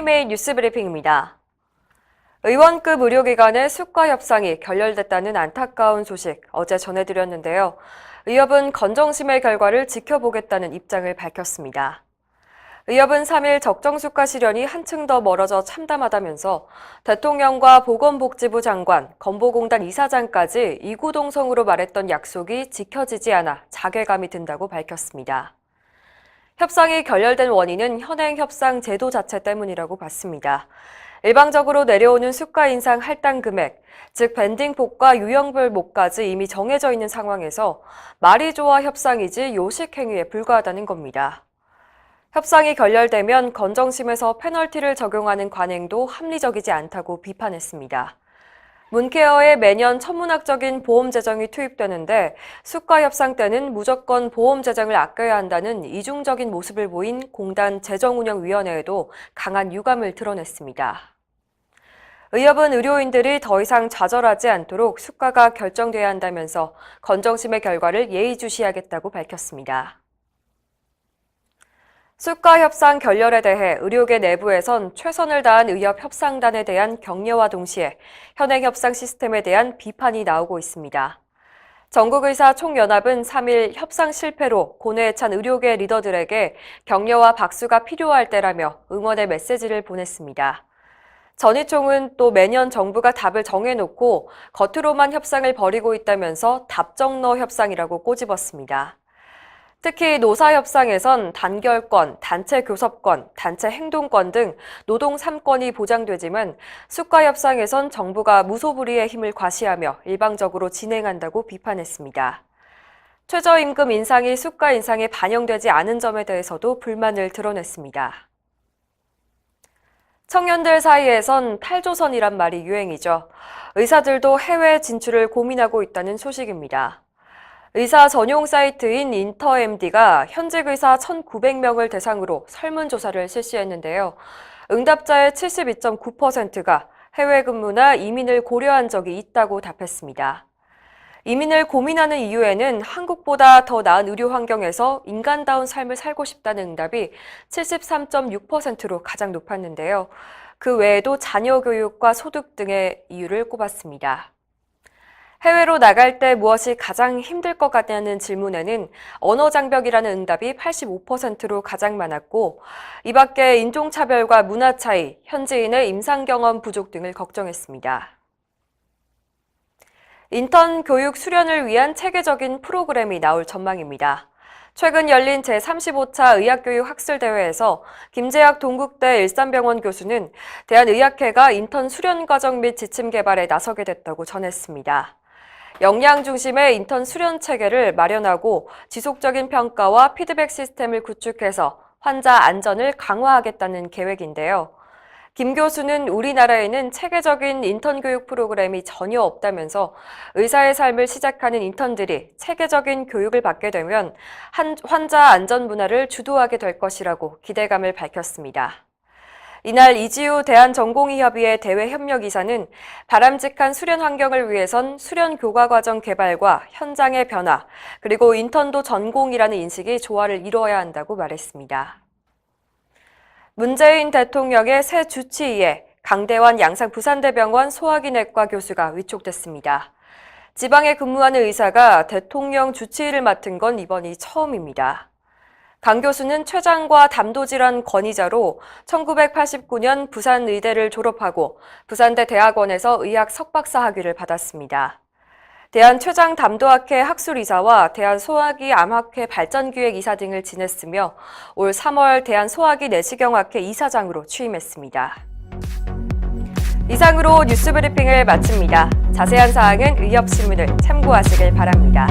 프라임A 뉴스 브리핑입니다. 의원급 의료기관의 수가 협상이 결렬됐다는 안타까운 소식 어제 전해드렸는데요. 의협은 건정심의 결과를 지켜보겠다는 입장을 밝혔습니다. 의협은 3일 적정수가 실현이 한층 더 멀어져 참담하다면서 대통령과 보건복지부 장관, 건보공단 이사장까지 이구동성으로 말했던 약속이 지켜지지 않아 자괴감이 든다고 밝혔습니다. 협상이 결렬된 원인은 현행 협상 제도 자체 때문이라고 봤습니다. 일방적으로 내려오는 수가 인상 할당 금액, 즉 밴딩폭과 유형별 목까지 이미 정해져 있는 상황에서 말이 좋아 협상이지 요식 행위에 불과하다는 겁니다. 협상이 결렬되면 건정심에서 페널티를 적용하는 관행도 합리적이지 않다고 비판했습니다. 문케어에 매년 천문학적인 보험 재정이 투입되는데 수가 협상 때는 무조건 보험 재정을 아껴야 한다는 이중적인 모습을 보인 공단 재정운영위원회에도 강한 유감을 드러냈습니다. 의협은 의료인들이 더 이상 좌절하지 않도록 수가가 결정돼야 한다면서 건정심의 결과를 예의주시하겠다고 밝혔습니다. 수가 협상 결렬에 대해 의료계 내부에선 최선을 다한 의협 협상단에 대한 격려와 동시에 현행 협상 시스템에 대한 비판이 나오고 있습니다. 전국의사총연합은 3일 협상 실패로 고뇌에 찬 의료계 리더들에게 격려와 박수가 필요할 때라며 응원의 메시지를 보냈습니다. 전의총은 또 매년 정부가 답을 정해놓고 겉으로만 협상을 벌이고 있다면서 답정너 협상이라고 꼬집었습니다. 특히 노사협상에선 단결권, 단체 교섭권, 단체 행동권 등 노동 3권이 보장되지만 수가협상에선 정부가 무소불위의 힘을 과시하며 일방적으로 진행한다고 비판했습니다. 최저임금 인상이 수가 인상에 반영되지 않은 점에 대해서도 불만을 드러냈습니다. 청년들 사이에선 탈조선이란 말이 유행이죠. 의사들도 해외 진출을 고민하고 있다는 소식입니다. 의사 전용 사이트인 인터MD가 현직 의사 1,900명을 대상으로 설문조사를 실시했는데요. 응답자의 72.9%가 해외 근무나 이민을 고려한 적이 있다고 답했습니다. 이민을 고민하는 이유에는 한국보다 더 나은 의료 환경에서 인간다운 삶을 살고 싶다는 응답이 73.6%로 가장 높았는데요. 그 외에도 자녀 교육과 소득 등의 이유를 꼽았습니다. 해외로 나갈 때 무엇이 가장 힘들 것 같냐는 질문에는 언어 장벽이라는 응답이 85%로 가장 많았고 이 밖에 인종차별과 문화 차이, 현지인의 임상 경험 부족 등을 걱정했습니다. 인턴 교육 수련을 위한 체계적인 프로그램이 나올 전망입니다. 최근 열린 제35차 의학교육 학술대회에서 김재학 동국대 일산병원 교수는 대한의학회가 인턴 수련 과정 및 지침 개발에 나서게 됐다고 전했습니다. 역량 중심의 인턴 수련 체계를 마련하고 지속적인 평가와 피드백 시스템을 구축해서 환자 안전을 강화하겠다는 계획인데요. 김 교수는 우리나라에는 체계적인 인턴 교육 프로그램이 전혀 없다면서 의사의 삶을 시작하는 인턴들이 체계적인 교육을 받게 되면 환자 안전 문화를 주도하게 될 것이라고 기대감을 밝혔습니다. 이날 이지우 대한전공의협의회 대외협력이사는 바람직한 수련 환경을 위해선 수련 교과 과정 개발과 현장의 변화, 그리고 인턴도 전공이라는 인식이 조화를 이루어야 한다고 말했습니다. 문재인 대통령의 새 주치의에 강대환 양산부산대병원 소화기내과 교수가 위촉됐습니다. 지방에 근무하는 의사가 대통령 주치의를 맡은 건 이번이 처음입니다. 강 교수는 췌장과 담도질환 권위자로 1989년 부산의대를 졸업하고 부산대 대학원에서 의학 석박사 학위를 받았습니다. 대한췌장담도학회 학술이사와 대한소화기 암학회 발전기획이사 등을 지냈으며 올 3월 대한소화기 내시경학회 이사장으로 취임했습니다. 이상으로 뉴스브리핑을 마칩니다. 자세한 사항은 의협신문을 참고하시길 바랍니다.